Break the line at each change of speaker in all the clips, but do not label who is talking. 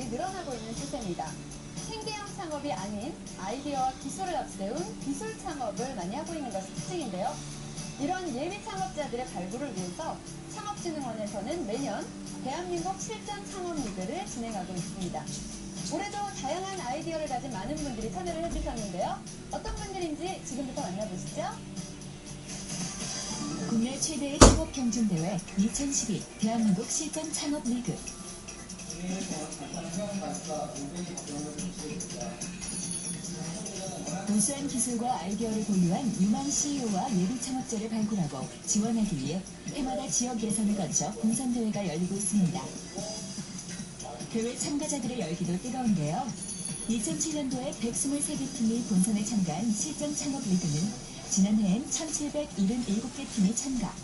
창업자들이 늘어나고 있는 추세입니다. 생계형 창업이 아닌 아이디어와 기술을 앞세운 기술 창업을 많이 하고 있는 것이 특징인데요. 이런 예비 창업자들의 발굴을 위해서 창업진흥원에서는 매년 대한민국 실전 창업 리그를 진행하고 있습니다. 올해도 다양한 아이디어를 가진 많은 분들이 참여를 해주셨는데요. 어떤 분들인지 지금부터 만나보시죠.
국내 최대의 창업 경진대회 2012 대한민국 실전 창업 리그. 우수한 기술과 아이디어를 보유한 유망 CEO와 예비 창업자를 발굴하고 지원하기 위해 해마다 지역 예선을 거쳐 본선대회가 열리고 있습니다. 대회 참가자들의 열기도 뜨거운데요. 2007년도에 123개 팀이 본선에 참가한 실전 창업 리그는 지난해엔 1777개 팀이 참가,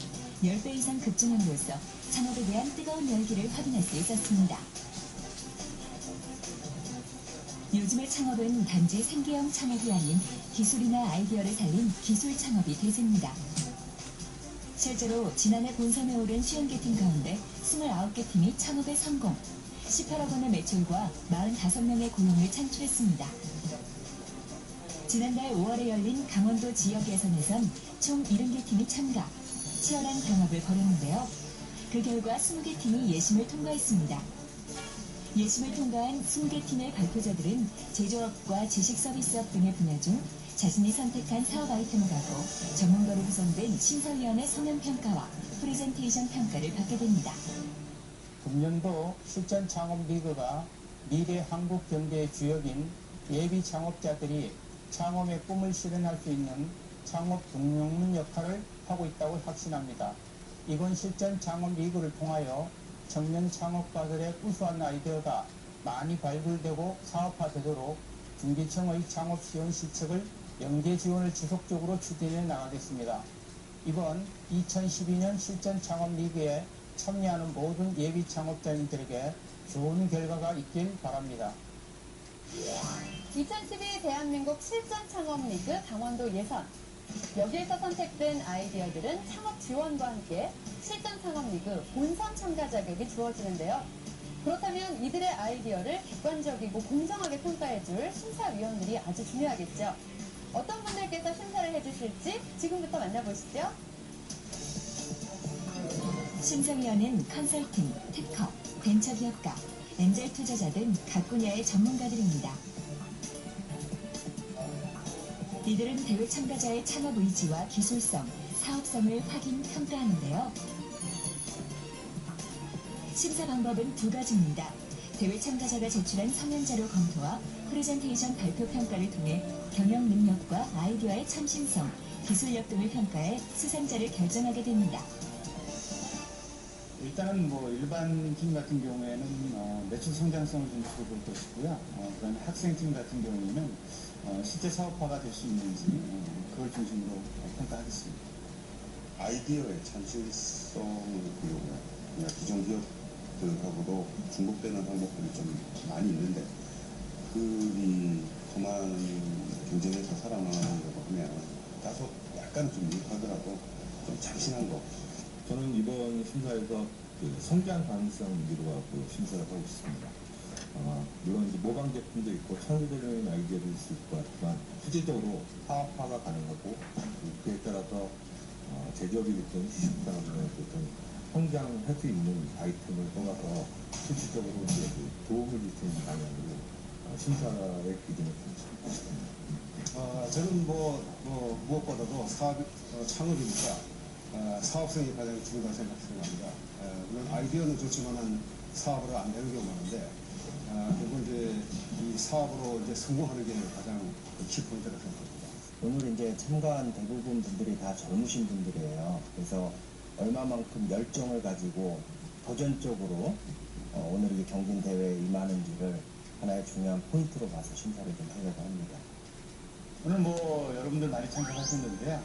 10배 이상 급증함으로써 창업에 대한 뜨거운 열기를 확인할 수 있었습니다. 요즘의 창업은 단지 생계형 창업이 아닌 기술이나 아이디어를 살린 기술 창업이 대세입니다. 실제로 지난해 본선에 오른 50개 팀 가운데 29개 팀이 창업에 성공, 18억 원의 매출과 45명의 고용을 창출했습니다. 지난달 5월에 열린 강원도 지역 예선에선 총 70개 팀이 참가, 치열한 경합을 벌였는데요. 그 결과 20개 팀이 예심을 통과했습니다. 예심을 통과한 20개 팀의 발표자들은 제조업과 지식서비스업 등의 분야 중 자신이 선택한 사업 아이템을 하고 전문가로 구성된 심사위원회 성향평가와 프레젠테이션 평가를 받게 됩니다.
금년도 실전 창업 리그가 미래 한국 경제의 주역인 예비 창업자들이 창업의 꿈을 실현할 수 있는 창업 등용문 역할을 하고 있다고 확신합니다. 이번 실전 창업 리그를 통하여 청년 창업가들의 우수한 아이디어가 많이 발굴되고 사업화되도록 중기청의 창업 지원 실책을 연계 지원을 지속적으로 추진해 나가겠습니다. 이번 2012년 실전 창업 리그에 참여하는 모든 예비 창업자님들에게 좋은 결과가 있길 바랍니다.
2012 대한민국 실전 창업 리그 강원도 예선. 여기에서 선택된 아이디어들은 창업 지원과 함께 실전 창업 리그 본선 참가 자격이 주어지는데요. 그렇다면 이들의 아이디어를 객관적이고 공정하게 평가해줄 심사위원들이 아주 중요하겠죠. 어떤 분들께서 심사를 해주실지 지금부터 만나보시죠.
심사위원은 컨설팅, 특허, 벤처기업가, 엔젤 투자자 등 각 분야의 전문가들입니다. 이들은 대회 참가자의 창업 의지와 기술성, 사업성을 확인, 평가하는데요. 심사 방법은 두 가지입니다. 대회 참가자가 제출한 성향자료 검토와 프레젠테이션 발표 평가를 통해 경영 능력과 아이디어의 참신성, 기술력 등을 평가해 수상자를 결정하게 됩니다.
일단은 일반 팀 같은 경우에는 매출 성장성을 좀 주볼 것이고요. 그다음에 학생 팀 같은 경우에는 실제 사업화가 될 수 있는지 그걸 중심으로 평가하겠습니다.
아이디어의 참신성을 보여요. 기존 기업들하고도 중복되는 항목들이 좀 많이 있는데 그이 더 많은 경쟁에서 살아남으려고 하면 다소 약간 좀 미흡하더라도 좀 참신한 거.
저는 이번 심사에서 성장 가능성 위주로 갖고 심사를 하고 있습니다. 물론 이제 모방 제품도 있고 창조적인 아이디어도 있을 것 같지만 실질적으로 사업화가 가능하고 그에 따라서 제조업이 됐든 시식산업이나 됐든 성장할 수 있는 아이템을 뽑아서 실질적으로 이제 도움을 줄 수 있는 방향으로 심사의 기준을 잡고 있습니다.
저는 무엇보다도 창업이니까 사업성이 가장 중요하다고 생각합니다. 물론 아이디어는 좋지만은 사업으로 안 되는 경우가 많은데, 결국 이제 이 사업으로 이제 성공하는 게 가장 키포인트라고 생각합니다.
오늘 이제 참가한 대부분 분들이 다 젊으신 분들이에요. 그래서 얼마만큼 열정을 가지고 도전적으로 오늘 이 경진대회에 임하는지를 하나의 중요한 포인트로 봐서 심사를 좀 하려고 합니다.
오늘 여러분들 많이 참가하셨는데요.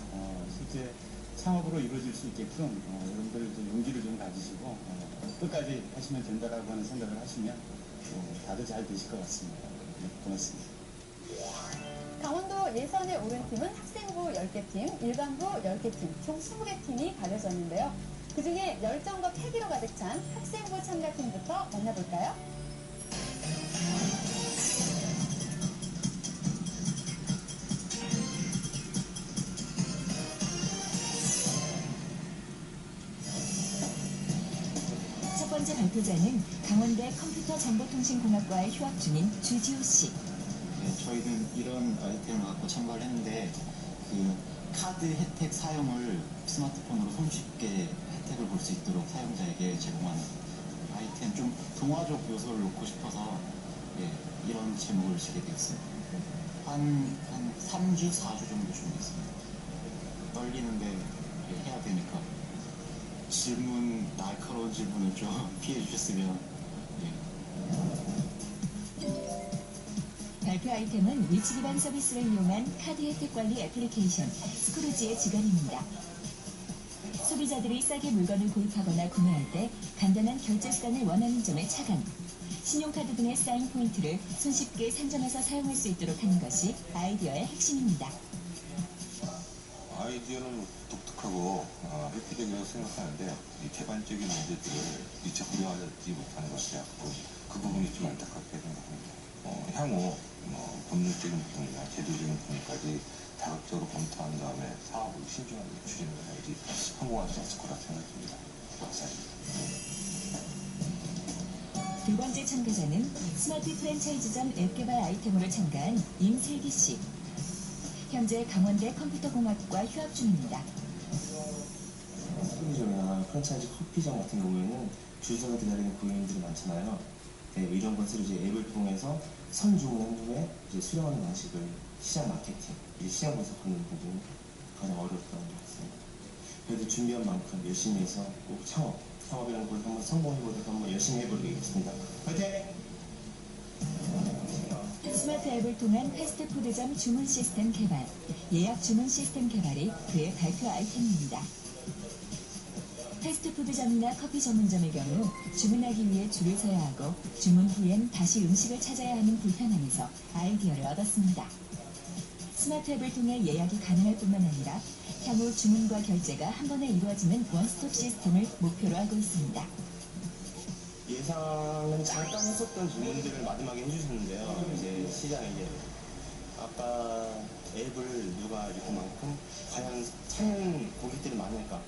실제 창업으로 이루어질 수 있게끔 여러분들 용기를 좀 가지시고 끝까지 하시면 된다라고 하는 생각을 하시면 다들 잘 되실 것 같습니다. 네, 고맙습니다.
강원도 예선에 오른 팀은 학생부 10개 팀, 일반부 10개 팀, 총 20개 팀이 가려졌는데요. 그중에 열정과 패기로 가득 찬 학생부 참가팀부터 만나볼까요?
첫 번째 발표자는 강원대 컴퓨터정보통신공학과에 휴학 중인 주지호 씨.
네, 저희는 이런 아이템을 갖고 참가를 했는데 그 카드 혜택 사용을 스마트폰으로 손쉽게 혜택을 볼 수 있도록 사용자에게 제공하는 아이템, 좀 동화적 요소를 놓고 싶어서 이런 제목을 지게 되었습니다. 한 3주, 4주 정도 준비했습니다. 떨리는데 해야 되니까 질문, 날카로운 질문을 좀 피해 주셨으면.
발표 아이템은 위치 기반 서비스를 이용한 카드 혜택 관리 애플리케이션 스크루지의 주간입니다. 소비자들이 싸게 물건을 구입하거나 구매할 때 간단한 결제 수단을 원하는 점에 차감, 신용카드 등의 쌓인 포인트를 손쉽게 상점에서 사용할 수 있도록 하는 것이 아이디어의 핵심입니다.
아이디어는 독특하고 획기적이라고 생각하는데 이 개발적인 문제들을 미처 고려하지 못하는 것이었고 그 부분이 좀 안타깝게 생각합니다. 향후 법률적인 부분이나 제도적인 부분까지 다각적으로 검토한 다음에 사업을 신중하게 추진을 해야지 성공할 수 있을 거라 생각합니다. 박사님.
두 번째 참가자는 스마트 프랜차이즈점 앱 개발 아이템으로 참가한 임슬기 씨. 현재 강원대 컴퓨터공학과 휴학 중입니다.
커피점이나 프랜차이즈 커피점 같은 경우에는 줄 서서 기다리는 고객님들이 많잖아요. 네, 이런 것을 이제 앱을 통해서 선주문한 후에 이제 수령하는 방식을 시장 마케팅, 시장 분석하는 부분이 가장 어렵다고 생각했습니다. 그래도 준비한 만큼 열심히 해서 꼭 창업이라는 걸 한번 성공해보도록 한번 열심히 해보겠습니다. 화이팅!
스마트 앱을 통한 패스트푸드점 주문 시스템 개발, 예약 주문 시스템 개발이 그의 발표 아이템입니다. 패스트푸드점이나 커피 전문점의 경우 주문하기 위해 줄을 서야 하고 주문 후엔 다시 음식을 찾아야 하는 불편함에서 아이디어를 얻었습니다. 스마트 앱을 통해 예약이 가능할 뿐만 아니라 향후 주문과 결제가 한 번에 이루어지는 원스톱 시스템을 목표로 하고 있습니다.
예상은 잠깐 했었던 질문들을 마지막에 해주셨는데요. 이제 시장에 아까 앱을 누가 이렇게만큼 과연 찾는 고객들이 많을까?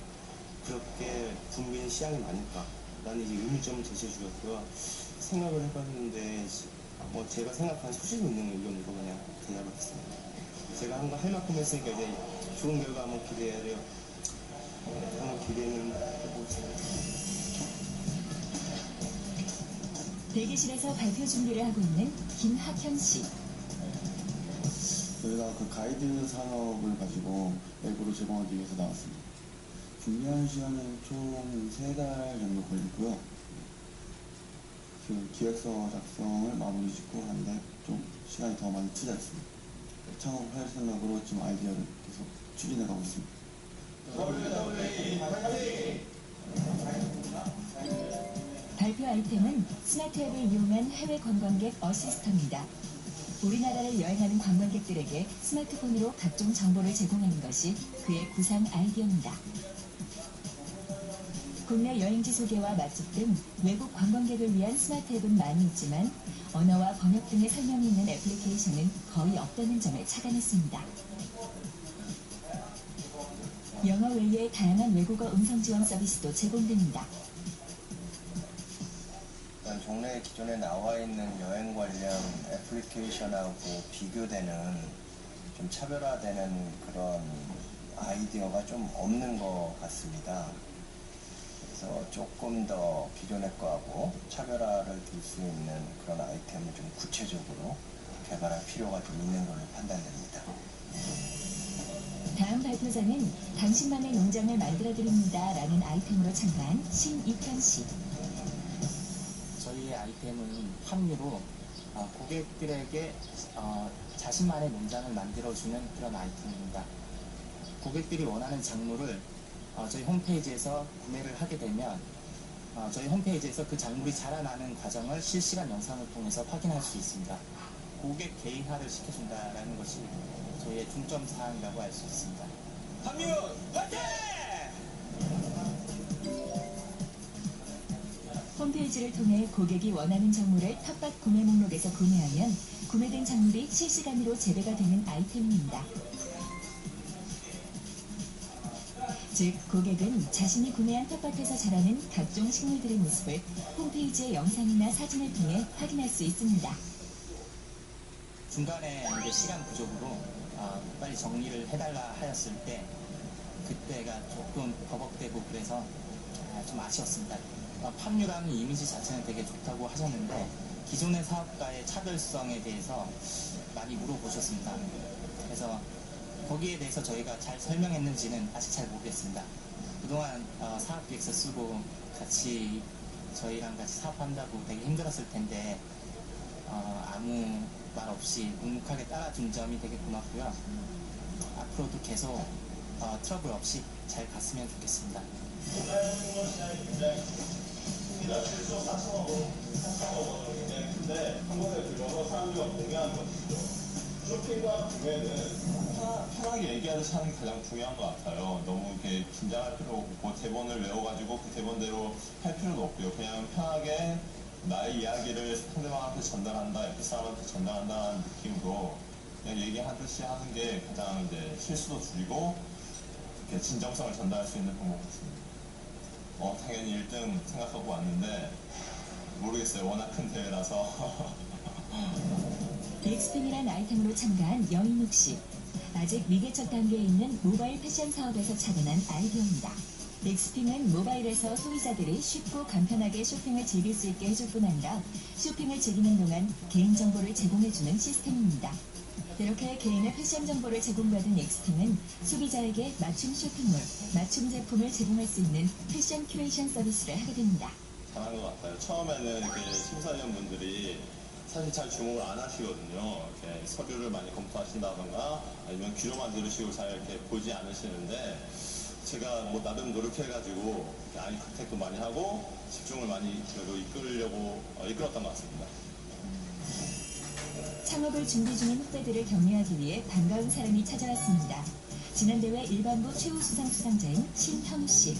그렇게 붐비는 시장이 많을까? 라는 이제 의문점을 제시해 주셨고요. 생각을 해봤는데 제가 생각한 소신 있는 의견으로 그냥 대답을 했습니다. 제가 한 거 할 만큼 했으니까 이제 좋은 결과 한번 기대해야 돼요. 한번 기대는 해보겠습니다.
대기실에서 발표 준비를 하고 있는 김학현 씨.
저희가 그 가이드 산업을 가지고 앱으로 제공하기 위해서 나왔습니다. 준비하는 시간은 총 3달 정도 걸리고요. 그 기획서 작성을 마무리 짓고 하는데 좀 시간이 더 많이 투자했습니다. 창업할 생각으로 지금 아이디어를 계속 추진해가고 있습니다.
발표 아이템은 스마트 앱을 이용한 해외 관광객 어시스터입니다. 우리나라를 여행하는 관광객들에게 스마트폰으로 각종 정보를 제공하는 것이 그의 구상 아이디어입니다. 국내 여행지 소개와 맛집 등 외국 관광객을 위한 스마트 앱은 많이 있지만 언어와 번역 등의 설명이 있는 애플리케이션은 거의 없다는 점에 착안했습니다. 영어 외에 다양한 외국어 음성 지원 서비스도 제공됩니다.
종래 기존에 나와 있는 여행 관련 애플리케이션하고 비교되는 좀 차별화되는 그런 아이디어가 좀 없는 것 같습니다. 그래서 조금 더 기존의 거하고 차별화를 둘 수 있는 그런 아이템을 좀 구체적으로 개발할 필요가 좀 있는 걸로 판단됩니다.
다음 발표자는 당신만의 농장을 만들어드립니다 라는 아이템으로 참가한 신익현 씨.
저희의 아이템은 합류로 고객들에게 자신만의 농장을 만들어주는 그런 아이템입니다. 고객들이 원하는 작물을 저희 홈페이지에서 구매를 하게 되면 저희 홈페이지에서 그 작물이 자라나는 과정을 실시간 영상을 통해서 확인할 수 있습니다. 고객 개인화를 시켜준다는 것이 저희의 중점 사항이라고 할 수 있습니다.
합류 화이팅!
홈페이지 홈페이지를 통해 고객이 원하는 작물을 텃밭 구매 목록에서 구매하면 구매된 작물이 실시간으로 재배가 되는 아이템입니다. 즉, 고객은 자신이 구매한 텃밭에서 자라는 각종 식물들의 모습을 홈페이지의 영상이나 사진을 통해 확인할 수 있습니다.
중간에 이제 시간 부족으로 빨리 정리를 해달라 하였을 때 그때가 조금 버벅대고 그래서 좀 아쉬웠습니다. 팜유라는 이미지 자체는 되게 좋다고 하셨는데 기존의 사업가의 차별성에 대해서 많이 물어보셨습니다. 그래서 거기에 대해서 저희가 잘 설명했는지는 아직 잘 모르겠습니다. 그동안 사업기획서 쓰고 같이 저희랑 같이 사업한다고 되게 힘들었을 텐데 아무 말 없이 묵묵하게 따라준 점이 되게 고맙고요. 앞으로도 계속 트러블 없이 잘 갔으면 좋겠습니다.
근데 한번에 들어서 사람들과 공유하는 것이죠. 쇼핑과 구매는 편하게 얘기하듯이 하는 게 가장 중요한 것 같아요. 너무 이렇게 긴장할 필요 없고 대본을 외워가지고 그 대본대로 할 필요도 없고요. 그냥 편하게 나의 이야기를 상대방한테 전달한다, 옆에 사람한테 전달한다는 느낌으로 그냥 얘기하듯이 하는 게 가장 이제 실수도 줄이고 이렇게 진정성을 전달할 수 있는 방법 같습니다. 당연히 1등 생각하고 왔는데 모르겠어요. 워낙 큰 대회라서.
엑스핀이란 아이템으로 참가한 여인욱 씨. 아직 미개척 단계에 있는 모바일 패션 사업에서 착안한 아이디어입니다. 엑스핀은 모바일에서 소비자들이 쉽고 간편하게 쇼핑을 즐길 수 있게 해줄 뿐 아니라 쇼핑을 즐기는 동안 개인정보를 제공해주는 시스템입니다. 이렇게 개인의 패션 정보를 제공받은 엑스핀은 소비자에게 맞춤 쇼핑몰, 맞춤 제품을 제공할 수 있는 패션 큐레이션 서비스를 하게 됩니다.
잘한 것 같아요. 처음에는 이렇게 심사위원분들이 사실 잘 주목을 안 하시거든요. 이렇게 서류를 많이 검토하신다던가 아니면 귀로만 들으시고 잘 이렇게 보지 않으시는데 제가 뭐 나름 노력해가지고 아이 컨택도 많이 하고 집중을 많이 그래도 이끌었던 것 같습니다.
창업을 준비 중인 후배들을 격려하기 위해 반가운 사람이 찾아왔습니다. 지난 대회 일반부 최우수상 수상자인 신현우 씨.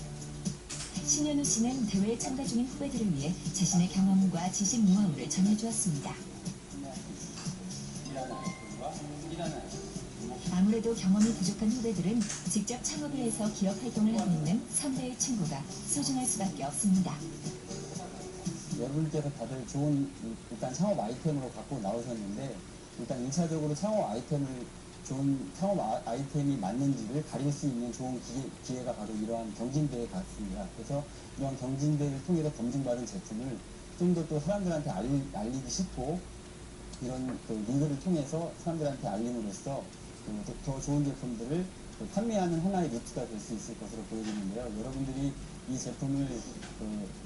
신현우 씨는 대회에 참가 중인 후배들을 위해 자신의 경험과 지식 노하우를 전해주었습니다. 아무래도 경험이 부족한 후배들은 직접 창업을 해서 기업 활동을 하고 있는 선배의 친구가 소중할 수밖에 없습니다.
여러분께서 다들 좋은 일단 창업 아이템으로 갖고 나오셨는데 일단 1차적으로 좋은 창업 아이템이 맞는지를 가릴 수 있는 좋은 기회가 바로 이러한 경진대회 같습니다. 그래서 이런 경진대회를 통해서 검증받은 제품을 좀 더 또 사람들한테 알리기 쉽고 이런 그 링크를 통해서 사람들한테 알림으로써 더 좋은 제품들을 판매하는 하나의 루트가 될 수 있을 것으로 보여지는데요. 여러분들이 이 제품을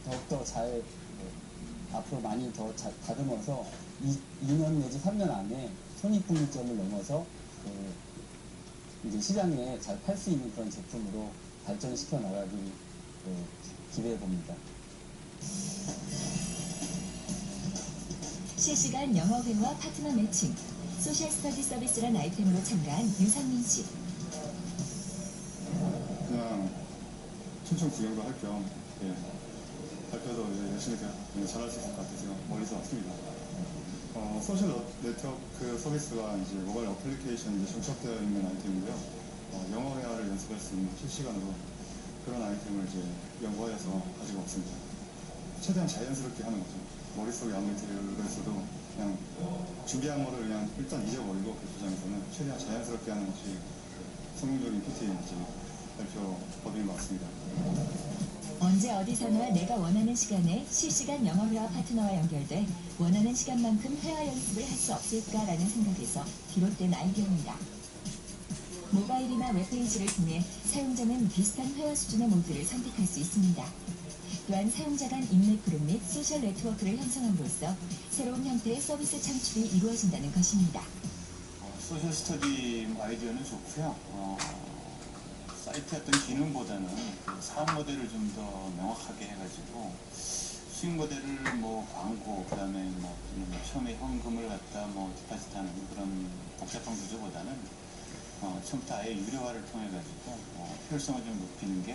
더욱더 잘 앞으로 많이 더 다듬어서 2년 내지 3년 안에 손익분기점을 넘어서 이제 시장에 잘 팔 수 있는 그런 제품으로 발전시켜 나가길 기대해 봅니다.
실시간 영어회화 파트너 매칭, 소셜 스터디 서비스란 아이템으로 참가한 유상민 씨.
그냥 춤추 구경도 할 겸 발표도 열심히 잘할 수 있을 것 같아서 멀리서 왔습니다. 소셜 네트워크 서비스가 이제 모바일 어플리케이션 이제 정착되어 있는 아이템이고요. 영어 회화를 연습할 수 있는 실시간으로 그런 아이템을 이제 연구하여서 가지고 왔습니다. 최대한 자연스럽게 하는 거죠. 머릿속에 아무리 들어있어도 그냥 준비한 거를 그냥 일단 잊어버리고 그 주장에서는 최대한 자연스럽게 하는 것이 성공적인 PT 발표 법인 것 같습니다.
언제 어디서나 내가 원하는 시간에 실시간 영어회화 파트너와 연결돼 원하는 시간만큼 회화 연습을 할 수 없을까라는 생각에서 비롯된 아이디어입니다. 모바일이나 웹페이지를 통해 사용자는 비슷한 회화 수준의 모드를 선택할 수 있습니다. 또한 사용자 간 인맥 그룹 및 소셜 네트워크를 형성함으로써 새로운 형태의 서비스 창출이 이루어진다는 것입니다.
소셜 스터디 아이디어는 좋고요. 사이트 어떤 기능보다는 그 사업 모델을 좀 더 명확하게 해가지고 수익 모델을 뭐 광고 그다음에 뭐 처음에 현금을 갖다 뭐 디파짓하는 그런 복잡한 구조보다는 처음부터 아예 유료화를 통해 가지고 효율성을 좀 높이는 게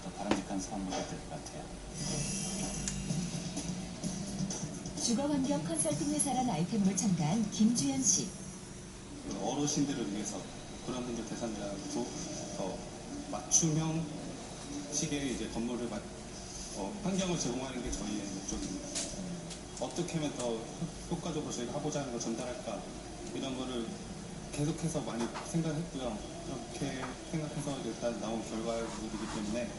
더 바람직한 사업 모델이 될 것 같아요.
주거환경 컨설팅 회사란 아이템으로 참가한 김주현 씨.
어르신들을 위해서 그런 분들 대상자로 더 맞춤형 식의 이제 건물을 환경을 제공하는 게 저희의 목적입니다. 어떻게 하면 더 효과적으로 저희가 하고자 하는 걸 전달할까 이런 거를 계속해서 많이 생각했고요. 그렇게 생각해서 일단 나온 결과물이기 때문에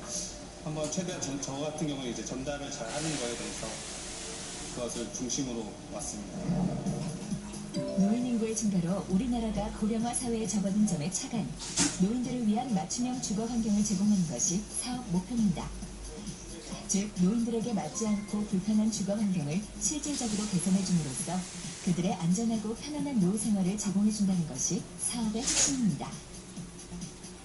한번 최대한 저 같은 경우는 이제 전달을 잘 하는 거에 대해서 그것을 중심으로 왔습니다.
노인 인구의 증가로 우리나라가 고령화 사회에 접어든 점에 차관, 노인들을 위한 맞춤형 주거 환경을 제공하는 것이 사업 목표입니다. 즉, 노인들에게 맞지 않고 불편한 주거 환경을 실질적으로 개선해 줌으로써 그들의 안전하고 편안한 노후 생활을 제공해 준다는 것이 사업의 핵심입니다.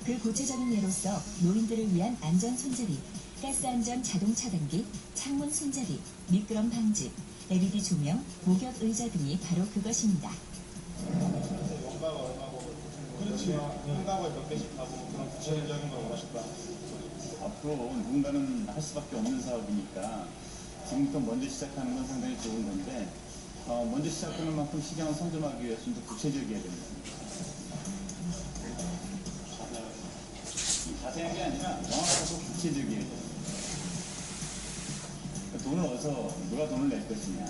그 구체적인 예로서 노인들을 위한 안전 손잡이, 가스 안전 자동 차단기, 창문 손잡이, 미끄럼 방지, LED 조명, 목욕 의자 등이 바로 그것입니다.
그렇지. 응답을 몇 개씩 하고 그런 구체적인 걸 원하셨다.
앞으로 누군가는 할 수밖에 없는 사업이니까 지금부터 먼저 시작하는 건 상당히 좋은 건데 먼저 시작하는 만큼 시장을 선점하기 위해서 좀 더 구체적이어야 됩니다. 자세한 게 아니라 명확하고 구체적이어야 돼요. 돈을 얻어서 누가 돈을 낼 것이냐.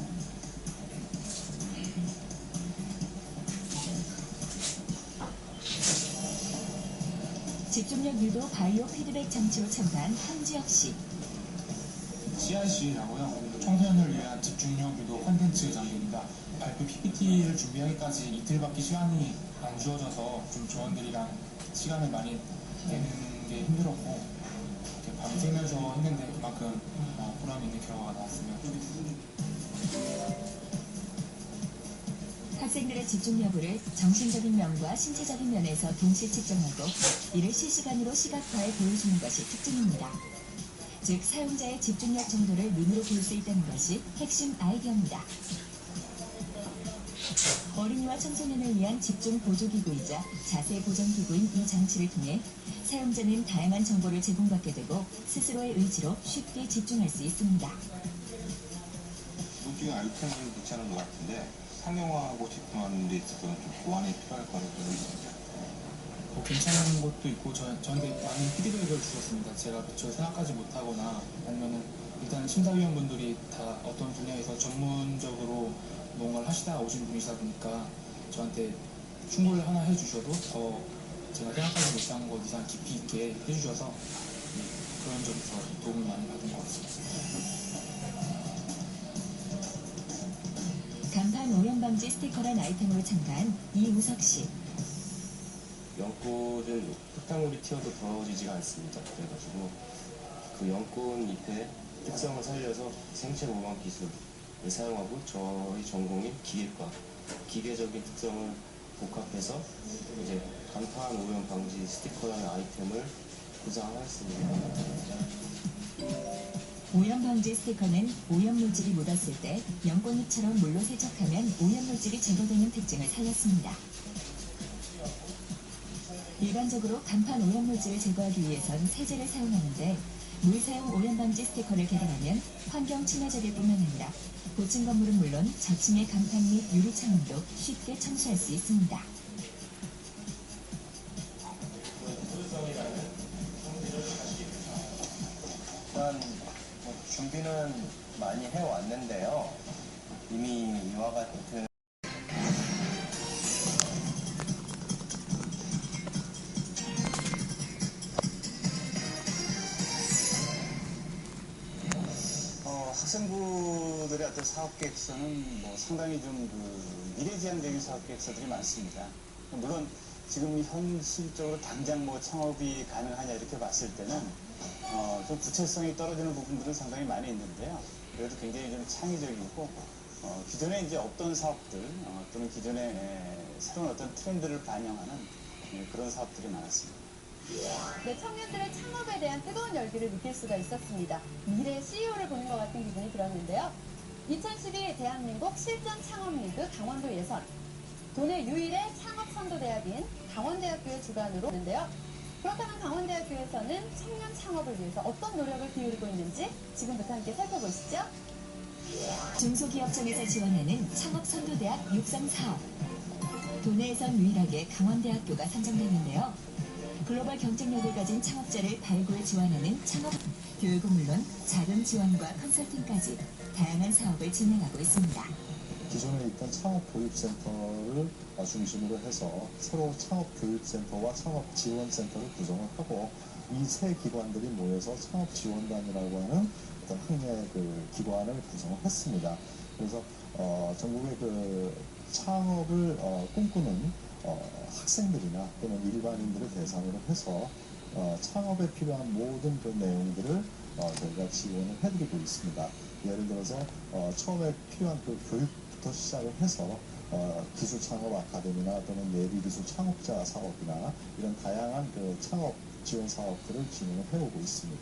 집중력 유도 바이오 피드백 장치로 참가한 한지혁 씨.
CIC라고요. 청소년을 위한 집중력 유도 콘텐츠 장비입니다. 발표 PPT를 준비하기까지 이틀밖에 시간이 안 주어져서 좀 조원들이랑 시간을 많이 내는 게 힘들었고 이렇게 밤새면서 했는데 그만큼 보람 있는 결과가 나왔으면 좋겠습니다.
학생들의 집중 여부를 정신적인 면과 신체적인 면에서 동시에 측정하고 이를 실시간으로 시각화해 보여주는 것이 특징입니다. 즉, 사용자의 집중력 정도를 눈으로 볼 수 있다는 것이 핵심 아이디어입니다. 어린이와 청소년을 위한 집중 보조기구이자 자세 보정기구인 이 장치를 통해 사용자는 다양한 정보를 제공받게 되고 스스로의 의지로 쉽게 집중할 수 있습니다.
무중의 아이템은 괜찮은 것 같은데 상용화하고 제품하는 데 있어서는 좀 보완이 필요할 거라고 생각합니다.
괜찮은 것도 있고 저한테 많은 피드백을 주셨습니다. 제가 미처 생각하지 못하거나 아니면은 일단 심사위원분들이 다 어떤 분야에서 전문적으로 뭔가를 하시다 오신 분이시다 보니까 저한테 충고를 하나 해주셔도 더 제가 생각하지 못한 것 이상 깊이 있게 해주셔서 그런 점에서 도움을 많이 받은 것 같습니다.
간판 오염 방지 스티커란 아이템으로 참가한 이우석 씨.
연꽃은 흙탕물이 튀어도 더러워지지가 않습니다. 그래가지고 그 연꽃 잎의 특성을 살려서 생체 보강 기술을 사용하고 저희 전공인 기계과, 기계적인 특성을 복합해서 이제 간판 오염 방지 스티커라는 아이템을 구상하였습니다.
오염 방지 스티커는 오염 물질이 묻었을 때 연꽃잎처럼 물로 세척하면 오염 물질이 제거되는 특징을 살렸습니다. 일반적으로 간판 오염 물질을 제거하기 위해선 세제를 사용하는데 물사용 오염 방지 스티커를 개발하면 환경 친화적일 뿐만 아니라 고층 건물은 물론 저층의 간판 및 유리 창문도 쉽게 청소할 수 있습니다.
일단 준비는 많이 해왔는데요. 이미 이와 같은
학생부들의 어떤 사업 계획서는 상당히 좀 미래지향적인 사업 계획서들이 많습니다. 물론 지금 현실적으로 당장 창업이 가능하냐 이렇게 봤을 때는 좀 구체성이 떨어지는 부분들은 상당히 많이 있는데요. 그래도 굉장히 좀 창의적이고 기존에 이제 없던 사업들 또는 기존의 새로운 어떤 트렌드를 반영하는 그런 사업들이 많았습니다.
네, 청년들의 창업에 대한 뜨거운 열기를 느낄 수가 있었습니다. 미래 CEO를 보는 것 같은 기분이 들었는데요. 2012 대한민국 실전 창업리그 강원도 예선, 도내 유일의 창업선도대학인 강원대학교의 주관으로 있는데요. 그렇다면 강원대학교에서는 청년 창업을 위해서 어떤 노력을 기울이고 있는지 지금부터 함께 살펴보시죠.
중소기업청에서 지원하는 창업선도대학 육성사업. 도내에선 유일하게 강원대학교가 선정됐는데요. 글로벌 경쟁력을 가진 창업자를 발굴 지원하는 창업 교육은 물론 자금 지원과 컨설팅까지 다양한 사업을 진행하고 있습니다.
기존에 있던 창업교육센터를 중심으로 해서 새로 창업교육센터와 창업지원센터를 구성을 하고 이 세 기관들이 모여서 창업지원단이라고 하는 어떤 학내 기관을 구성을 했습니다. 그래서 전국의 창업을 꿈꾸는 학생들이나 또는 일반인들을 대상으로 해서 창업에 필요한 모든 내용들을 저희가 지원을 해드리고 있습니다. 예를 들어서 처음에 필요한 교육부터 시작을 해서 기술창업 아카데미나 또는 예비기술 창업자 사업이나 이런 다양한 창업 지원 사업들을 진행을 해오고 있습니다.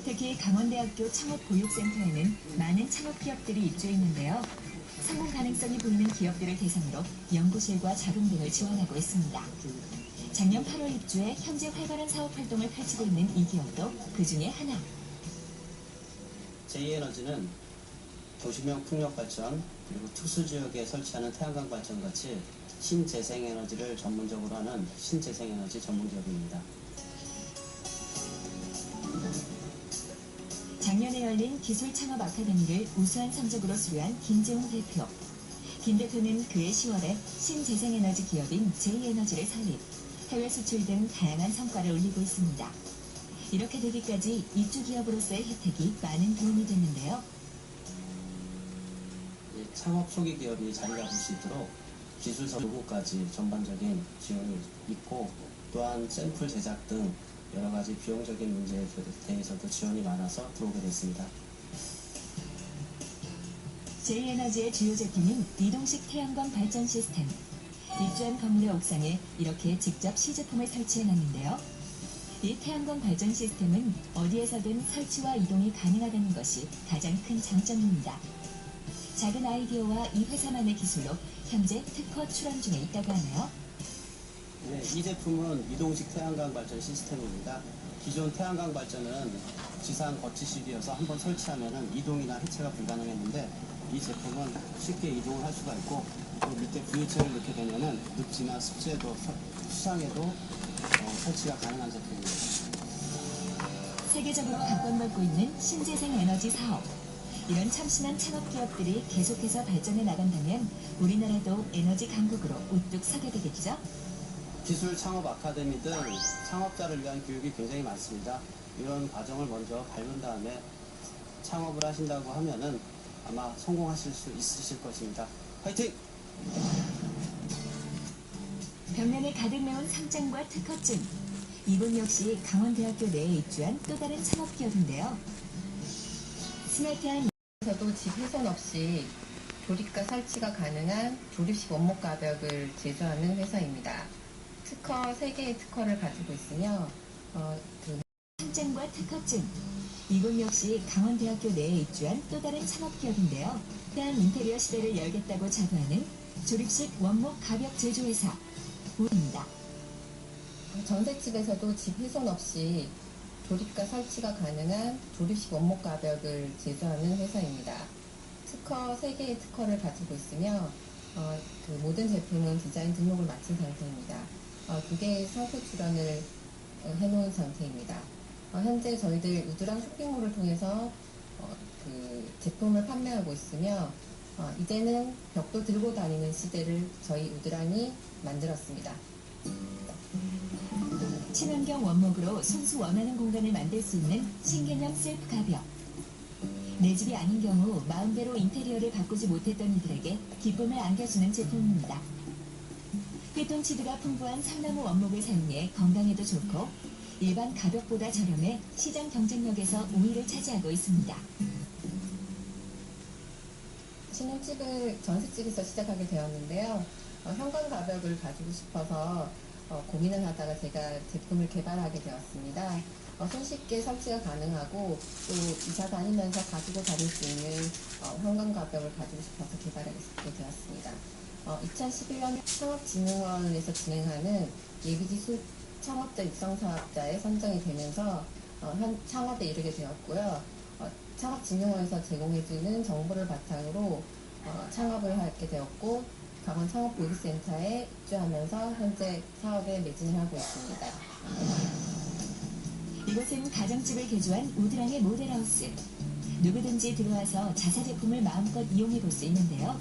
특히 강원대학교 창업보육센터에는 많은 창업기업들이 입주했는데요. 성공 가능성이 보이는 기업들을 대상으로 연구실과 자금 등을 지원하고 있습니다. 작년 8월 입주해 현재 활발한 사업 활동을 펼치고 있는 이 기업도 그 중에 하나.
제2에너지는 도시명 풍력 발전 그리고 특수지역에 설치하는 태양광 발전 같이 신재생에너지를 전문적으로 하는 신재생에너지 전문기업입니다.
작년에 열린 기술창업 아카데미를 우수한 성적으로 수료한 김재웅 대표. 김 대표는 그해 10월에 신재생에너지 기업인 제2에너지를 설립, 해외 수출 등 다양한 성과를 올리고 있습니다. 이렇게 되기까지 입주기업으로서의 혜택이 많은 도움이 됐는데요.
창업 초기 기업이 자리 잡을 수 있도록 기술 정보까지 전반적인 지원이 있고 또한 샘플 제작 등 여러 가지 비용적인 문제에 대해서도 지원이 많아서 들어오게 됐습니다.
제2에너지의 주요 제품인 이동식 태양광 발전 시스템. 입주한 건물의 옥상에 이렇게 직접 시제품을 설치해놨는데요. 이 태양광 발전 시스템은 어디에서든 설치와 이동이 가능하다는 것이 가장 큰 장점입니다. 작은 아이디어와 이 회사만의 기술로 현재 특허 출원 중에 있다고 하네요.
네, 이 제품은 이동식 태양광 발전 시스템입니다. 기존 태양광 발전은 지상 거치실이어서 한번 설치하면 이동이나 해체가 불가능했는데 이 제품은 쉽게 이동을 할 수가 있고 또 밑에 부유층을 넣게 되면 늪지나 습지에도 수상에도 설치가 가능한 제품입니다.
세계적으로 각광받고 있는 신재생 에너지 사업. 이런 참신한 창업기업들이 계속해서 발전해 나간다면 우리나라도 에너지 강국으로 우뚝 서게 되겠죠?
기술 창업 아카데미 등 창업자를 위한 교육이 굉장히 많습니다. 이런 과정을 먼저 밟은 다음에 창업을 하신다고 하면은 아마 성공하실 수 있으실 것입니다. 화이팅!
벽면에 가득 메운 상장과 특허증. 이분 역시 강원대학교 내에 입주한 또 다른 창업기업인데요. 스마트한
에서도 집 훼손 없이 조립과 설치가 가능한 조립식 원목 가벽을 제조하는 회사입니다. 특허 3개의 특허를 가지고 있으며
상장과 특허증. 이분 역시 강원대학교 내에 입주한 또 다른 창업기업인데요. 대한 인테리어 시대를 열겠다고 자부하는 조립식 원목 가벽 제조회사 우입니다.
전셋집에서도 집 훼손 없이 조립과 설치가 가능한 조립식 원목 가벽을 제조하는 회사입니다. 특허 3개의 특허를 가지고 있으며 모든 제품은 디자인 등록을 마친 상태입니다. 2개의 상표 출원을 해놓은 상태입니다. 현재 저희들 우드랑 쇼핑몰을 통해서 제품을 판매하고 있으며 이제는 벽도 들고 다니는 시대를 저희 우드랑이 만들었습니다.
친환경 원목으로 손수 원하는 공간을 만들 수 있는 신개념 셀프 가벽. 내 집이 아닌 경우 마음대로 인테리어를 바꾸지 못했던 이들에게 기쁨을 안겨주는 제품입니다. 피톤치드가 풍부한 상나무 원목을 사용해 건강에도 좋고 일반 가벽보다 저렴해 시장 경쟁력에서 우위를 차지하고 있습니다.
신혼집을 전셋집에서 시작하게 되었는데요. 현관 가벽을 가지고 싶어서 고민을 하다가 제가 제품을 개발하게 되었습니다. 손쉽게 설치가 가능하고 또 이사 다니면서 가지고 다닐 수 있는 현관 가벽을 가지고 싶어서 개발하게 되었습니다. 2011년 창업진흥원에서 진행하는 예비기술 창업자 육성사업자에 선정이 되면서 창업에 이르게 되었고요. 창업진흥원에서 제공해주는 정보를 바탕으로 창업을 하게 되었고 강원 창업보육센터에 입주하면서 현재 사업에 매진을 하고 있습니다.
이곳은 가정집을 개조한 우드랑의 모델하우스. 누구든지 들어와서 자사 제품을 마음껏 이용해 볼 수 있는데요.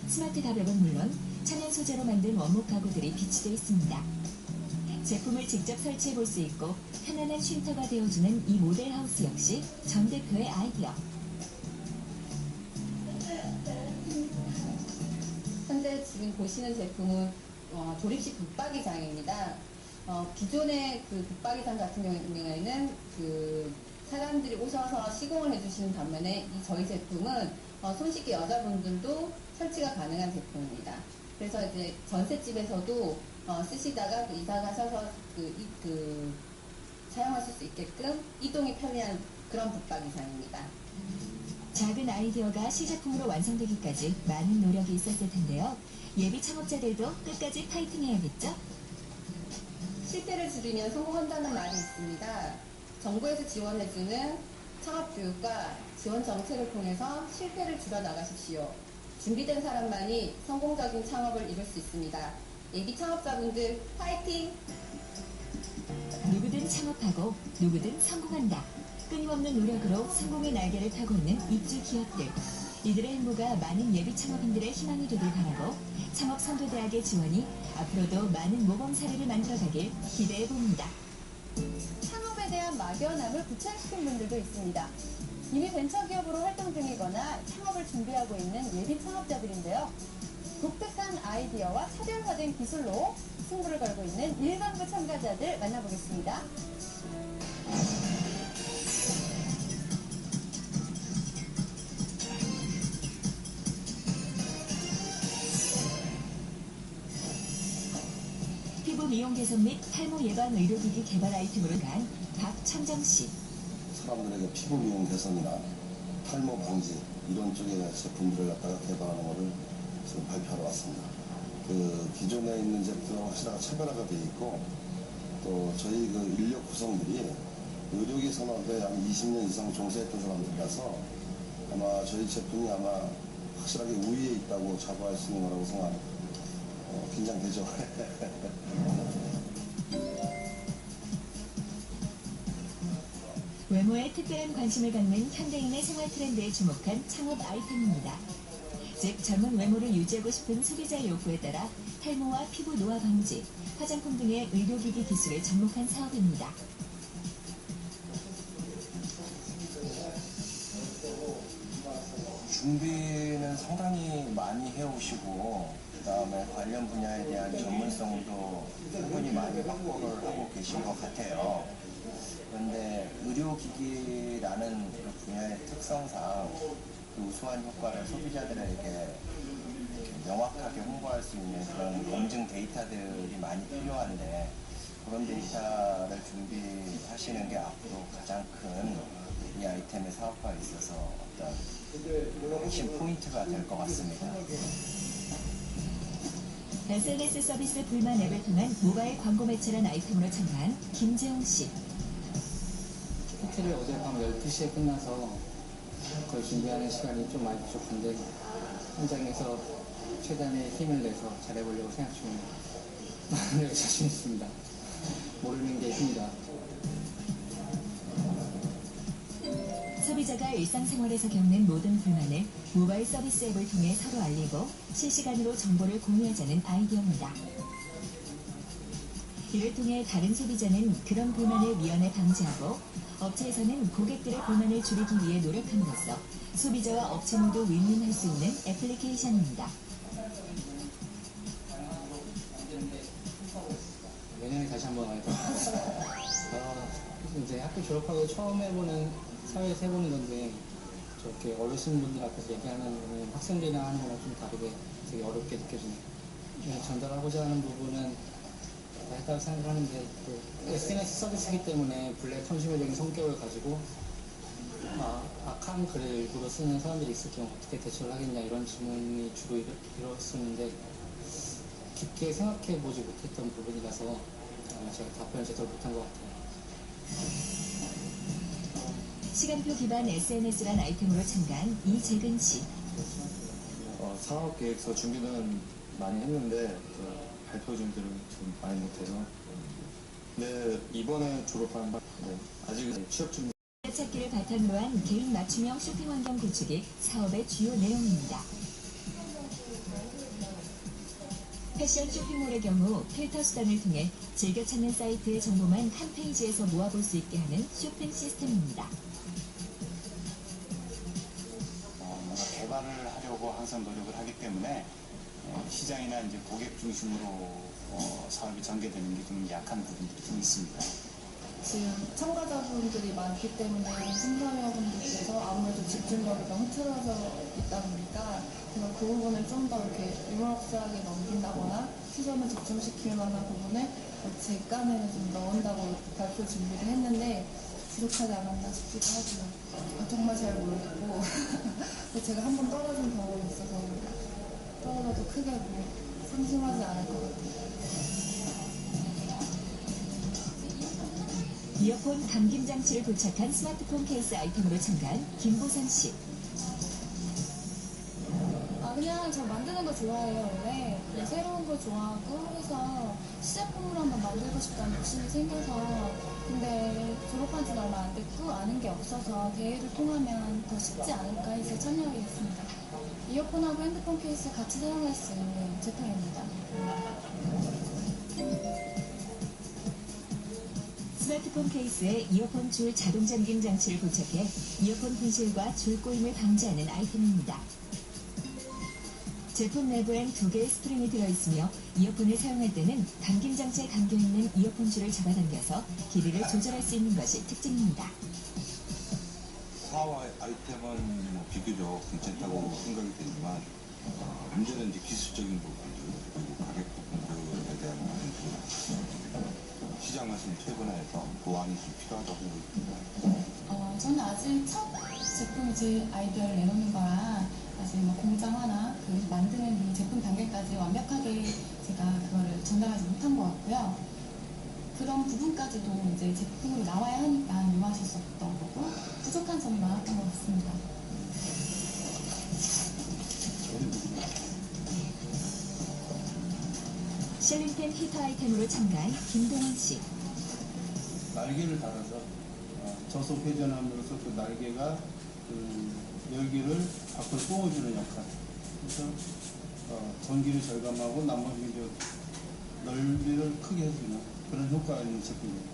스마트 가벽은 물론 천연 소재로 만든 원목 가구들이 비치되어 있습니다. 제품을 직접 설치해 볼 수 있고 편안한 쉼터가 되어주는 이 모델하우스 역시 전 대표의 아이디어.
현재 지금 보시는 제품은 조립식 붙박이장입니다. 기존의 그 붙박이장 같은 경우에는 그 사람들이 오셔서 시공을 해주시는 반면에 저희 제품은 손쉽게 여자분들도 설치가 가능한 제품입니다. 그래서 이제 전셋집에서도 쓰시다가 이사 가셔서 사용하실 수 있게끔 이동이 편리한 그런 붙박이장입니다.
작은 아이디어가 시제품으로 완성되기까지 많은 노력이 있었을 텐데요. 예비 창업자들도 끝까지 파이팅 해야겠죠?
실패를 줄이면 성공한다는 말이 있습니다. 정부에서 지원해주는 창업교육과 지원 정책을 통해서 실패를 줄여나가십시오. 준비된 사람만이 성공적인 창업을 이룰 수 있습니다. 예비 창업자분들 파이팅!
누구든 창업하고 누구든 성공한다. 끊임없는 노력으로 성공의 날개를 타고 있는 입주 기업들. 이들의 행보가 많은 예비 창업인들의 희망이 되길 바라고 창업선도대학의 지원이 앞으로도 많은 모범 사례를 만들어가길 기대해봅니다.
창업에 대한 막연함을 구체화시킨 분들도 있습니다. 이미 벤처기업으로 활동 중이거나 창업을 준비하고 있는 예비 창업자들인데요. 독특한 아이디어와 차별화된 기술로 승부를 걸고 있는 일반부 참가자들 만나보겠습니다.
피부 미용 개선 및 탈모 예방 의료기기 개발 아이템으로 간 박천정씨.
사람들에게 피부 미용 개선이나 탈모 방지 이런 쪽의 제품들을 갖다가 개발하는 것을 지금 발표하러 왔습니다. 그 기존에 있는 제품과 확실하게 차별화가 되어 있고 또 저희 그 인력 구성들이 의료기 산업에 한 20년 이상 종사했던 사람들이라서 아마 저희 제품이 아마 확실하게 우위에 있다고 자부할 수 있는 거라고 생각합니다. 긴장되죠.
외모에 특별한 관심을 갖는 현대인의 생활 트렌드에 주목한 창업 아이템입니다. 즉 젊은 외모를 유지하고 싶은 소비자의 요구에 따라 탈모와 피부 노화 방지, 화장품 등의 의료기기 기술에 접목한 사업입니다.
준비는 상당히 많이 해오시고 그다음에 관련 분야에 대한 전문성도 충분히 많이 확보를 하고 계신 것 같아요. 그런데 의료기기라는 그 분야의 특성상 그 우수한 효과를 소비자들에게 명확하게 홍보할 수 있는 그런 검증 데이터들이 많이 필요한데 그런 데이터를 준비하시는 게 앞으로 가장 큰 이 아이템의 사업화에 있어서 어떤 핵심 포인트가 될 것 같습니다.
SNS 서비스 불만 앱을 통한 모바일 광고 매체란 아이템으로 참가한 김재홍 씨.
PPT를 어젯밤 12시에 끝나서 그걸 준비하는 시간이 좀 많이 부족한데 현장에서 최대한의 힘을 내서 잘해보려고 생각 중입니다. 네, 자신 있습니다. 모르는 게 힘이다.
소비자가 일상생활에서 겪는 모든 불만을 모바일 서비스 앱을 통해 서로 알리고 실시간으로 정보를 공유하자는 아이디어입니다. 이를 통해 다른 소비자는 그런 불만을 미연에 방지하고 업체에서는 고객들의 불만을 줄이기 위해 노력함으로써 소비자와 업체 모두 윈윈할 수 있는 애플리케이션입니다.
내년에 다시 한번 와야 돼요. 이제 학교 졸업하고 처음 해보는 사회에서 해보는 건데 저렇게 어르신분들 앞에서 얘기하는 거는 학생들이랑 하는 거랑 좀 다르게 되게 어렵게 느껴지네요. 전달하고자 하는 부분은 다 했다고 생각하는데 또 SNS 서비스이기 때문에 블랙 컨슈머적인 성격을 가지고 악한 글을 일부러 쓰는 사람들이 있을 경우 어떻게 대처를 하겠냐 이런 질문이 주로 이뤘었는데 깊게 생각해보지 못했던 부분이라서 제가 답변을 제대로 못한 것 같아요.
시간표 기반 SNS란 아이템으로 참가한 이재근 씨.
사업 계획서 준비는 많이 했는데 발표 준비를 좀 많이 못해서 이번에 졸업한 아직 취업 준비
찾기를 바탕으로 한 개인 맞춤형 쇼핑 환경 구축이 사업의 주요 내용입니다. 패션 쇼핑몰의 경우 필터 수단을 통해 즐겨 찾는 사이트의 정보만 한 페이지에서 모아볼 수 있게 하는 쇼핑 시스템입니다.
뭔가 개발을 하려고 항상 노력을 하기 때문에 시장이나 이제 고객 중심으로 사업이 전개되는 게 좀 약한 부분들이 좀 있습니다.
지금 참가자분들이 많기 때문에 심사위원분들께서 아무래도 집중력이 너무 흐트러져 있다 보니까 제가 그 부분을 좀 더 이렇게 유머러스하게 넘긴다거나 시점을 집중시킬 만한 부분을 제 깐에는 좀 넣은다고 발표 준비를 했는데 부족하지 않았나 싶기도 하고요. 정말 잘 모르겠고 제가 한번 떨어진 경험이 있어서 떨어져도 크게 상심하지 않을 것 같아요.
이어폰 감김 장치를 부착한 스마트폰 케이스 아이템으로 참가한 김보선 씨.
그냥 저 만드는 거 좋아해요, 원래. 새로운 거 좋아하고 해서 시제품으로 한번 만들고 싶다는 욕심이 생겨서 근데 졸업한 지는 얼마 안 됐고 아는 게 없어서 대회를 통하면 더 쉽지 않을까 해서 참여하게 됐습니다. 이어폰하고 핸드폰 케이스 같이 사용할 수 있는 제품입니다.
스마트폰 케이스에 이어폰 줄 자동 잠김 장치를 부착해 이어폰 분실과 줄 꼬임을 방지하는 아이템입니다. 제품 내부엔 2개의 스프링이 들어있으며 이어폰을 사용할 때는 감김 장치에 감겨있는 이어폰 줄을 잡아당겨서 길이를 조절할 수 있는 것이 특징입니다.
사업 아이템은 비교적 괜찮다고 생각이 되지만 문제는 이제 기술적인 부분들 그리고 가격 부분들에 대한 부분들 시장에서 최근에서 보완이 좀 필요하다고 생각합니다.
저는 아직 첫 제품이 제 아이디어를 내놓는 거라 아직 뭐 공장화나 그 만드는 이 제품 단계까지 완벽하게 제가 그거를 전달하지 못한 것 같고요. 그런 부분까지도 이제 제품으로 나와야 하니까 요하실 수 없던 거고 부족한 점이 많았던 것 같습니다.
실링팬 히터 아이템으로 참가한 김동훈 씨.
날개를 달아서 저속 회전함으로써 그 날개가 열기를 밖으로 뿜어주는 역할. 그래서 전기를 절감하고 나머지 이제 넓이를 크게 해주는 그런 효과가 있는 제품입니다.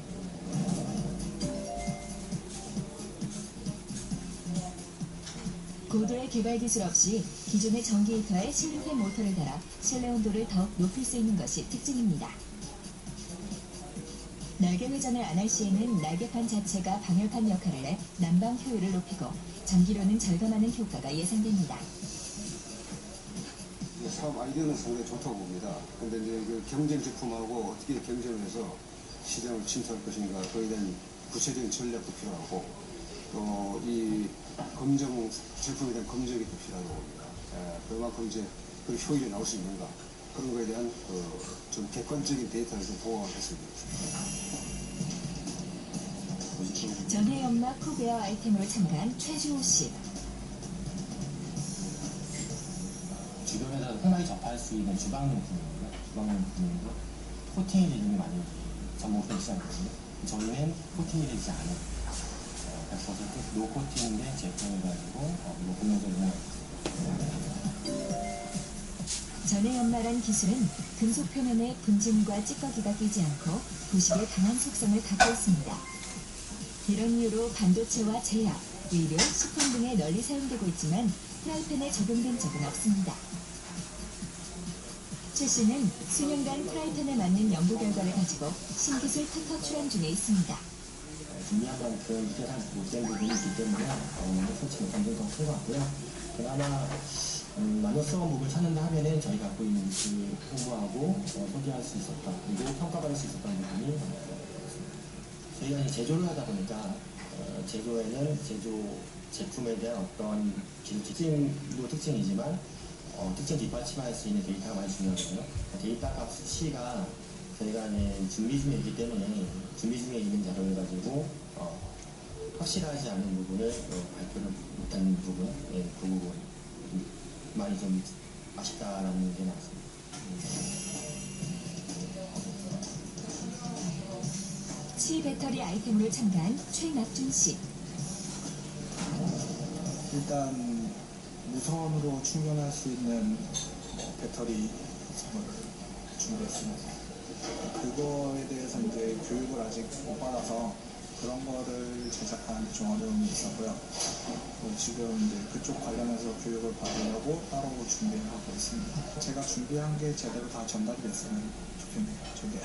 고도의 개발 기술 없이 기존의 전기 히터에 실링팬 모터를 달아 실내 온도를 더욱 높일 수 있는 것이 특징입니다. 날개 회전을 안 할 시에는 날개판 자체가 방열판 역할을 해 난방 효율을 높이고 전기료는 절감하는 효과가 예상됩니다.
사업 아이디어는 상당히 좋다고 봅니다. 근데 이제 그 경쟁 제품하고 어떻게 경쟁을 해서 시장을 침투할 것인가 그에 대한 구체적인 전략도 필요하고 또 이 검정 제품에 대한 검증이 더 필요하다고 봅니다. 그만큼 이제 그 효율이 나올 수 있는가 그런 거에 대한 좀 객관적인 데이터를 좀 보강을 했습니다.
전해 연마 쿡웨어 아이템으로 참가한 최주호 씨.
주변에서 흔하게 접할 수 있는 주방용품입니다. 주방용품인데 코팅이 되는 게 많이 접목되어 있지 않거든요. 저희는 코팅이 되지 않아요. 100% 노코팅된 제품을 가지고 공연적으로 사용하고
전해 연마란 기술은 금속 표면에 분진과 찌꺼기가 끼지 않고 부식에 강한 속성을 갖고 있습니다. 이런 이유로 반도체와 제약, 의료, 식품 등에 널리 사용되고 있지만 프라이팬에 적용된 적은 없습니다. 최 씨는 수년간 프라이팬에 맞는 연구 결과를 가지고 신기술 특허 출원 중에 있습니다.
준비한 만큼 해결할 못된 부분이 있기 때문에 솔직히 굉장히 더 큰 것 같고요. 그나마 마녀스러운 부분을 찾는다 하면은 저희가 갖고 있는 기술을 홍보하고 소개할 수 있었다. 그리고 평가받을 수 있었던 부분이 저희가 이제 제조를 하다 보니까 제조에는 제조 제품에 대한 어떤 기술 특징도 특징이지만 특징 뒷받침할 수 있는 데이터가 많이 중요하거든요. 데이터 값 수치가 저희가 이제 준비 중에 있기 때문에 준비 중에 있는 자료를 가지고 확실하지 않은 부분을 발표를 못한 부분, 그 부분 많이 좀 아쉽다라는 게 나왔습니다.
치 배터리 아이템으로 참가한 최낙준 씨.
일단 무선으로 충전할 수 있는 배터리 참을 준비했습니다. 그거에 대해서 이제 교육을 아직 못 받아서 그런 거를 제작하는 좀 어려움이 있었고요. 지금 이제 그쪽 관련해서 교육을 받으려고 따로 준비를 하고 있습니다. 제가 준비한 게 제대로 다 전달이 됐으면 좋겠네요. 저게.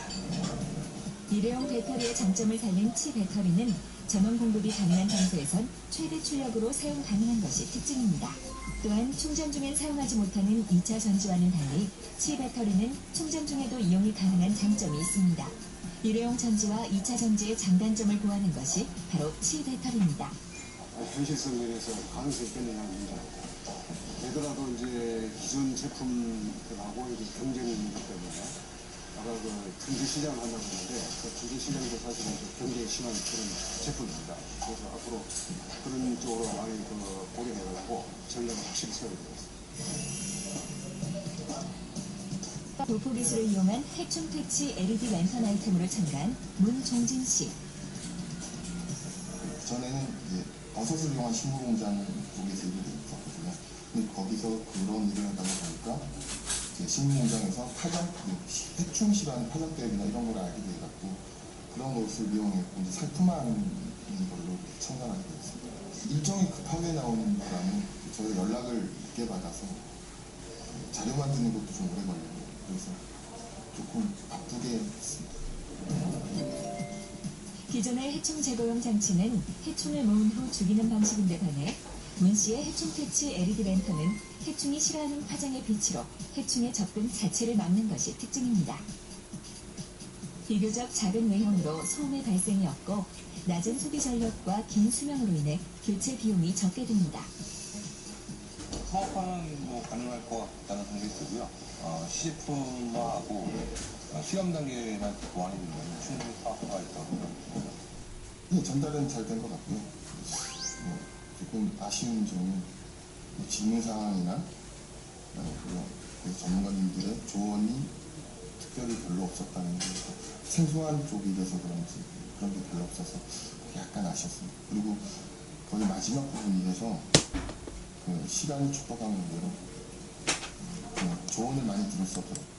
일회용 배터리의 장점을 살린 치 배터리는 전원 공급이 가능한 장소에선 최대 출력으로 사용 가능한 것이 특징입니다. 또한 충전 중엔 사용하지 못하는 2차 전지와는 달리 치 배터리는 충전 중에도 이용이 가능한 장점이 있습니다. 일회용 전지와 2차 전지의 장단점을 보완한 것이 바로 치 배터리입니다.
현실성 면에서 가능성이 있겠느냐 합니다. 되더라도 이제 기존 제품들하고 이제 경쟁이 있기 때문에 아까 그 전지 시장을 한다고 했는데 그 전지 시장도 사실은 좀 경쟁이 심한 그런 제품입니다. 그래서 앞으로 그런 쪽으로 많이 고려해가지고 전략을 확실히 세워야 되겠습니다.
도포 기술을 이용한 해충 퇴치 LED 랜턴 아이템으로 참가한 문종진 씨.
전에는 이제 버섯을 이용한 식물 공장 쪽에서 일을 했었거든요. 근데 거기서 그런 일을 하다 보니까 식물 공장에서 해충실한 파장대비나 이런 걸 알게 돼갖고 그런 것을 이용했고 이제 살품하는 걸로 참가하게 됐습니다. 일정이 급하게 나오는 바람에 저희가 연락을 늦게 받아서 자료 만드는 것도 좀 오래 걸리고 그래서 조금 바쁘게 했습니다.
기존의 해충 제거용 장치는 해충을 모은 후 죽이는 방식인데 반해 문 씨의 해충 퇴치 LED 랜턴은 해충이 싫어하는 파장의 빛으로 해충의 접근 자체를 막는 것이 특징입니다. 비교적 작은 외형으로 소음의 발생이 없고 낮은 소비 전력과 긴 수명으로 인해 교체 비용이 적게 듭니다.
사업화는 가능할 것 같다는 생각이 들고요. 시제품화하고 실험 단계만 보완이 되면 충분히 사업화가 있다고 생각합니다.
네, 전달은 잘 된 것 같고요. 조금 아쉬운 점은 질문 사항이나 전문가님들의 조언이 특별히 별로 없었다는 게 생소한 쪽이라서 그런지 그런 게 별로 없어서 약간 아쉬웠습니다. 그리고 거의 마지막 부분이라서 시간을 촉박하는 대로 조언을 많이 들을 수 없어요.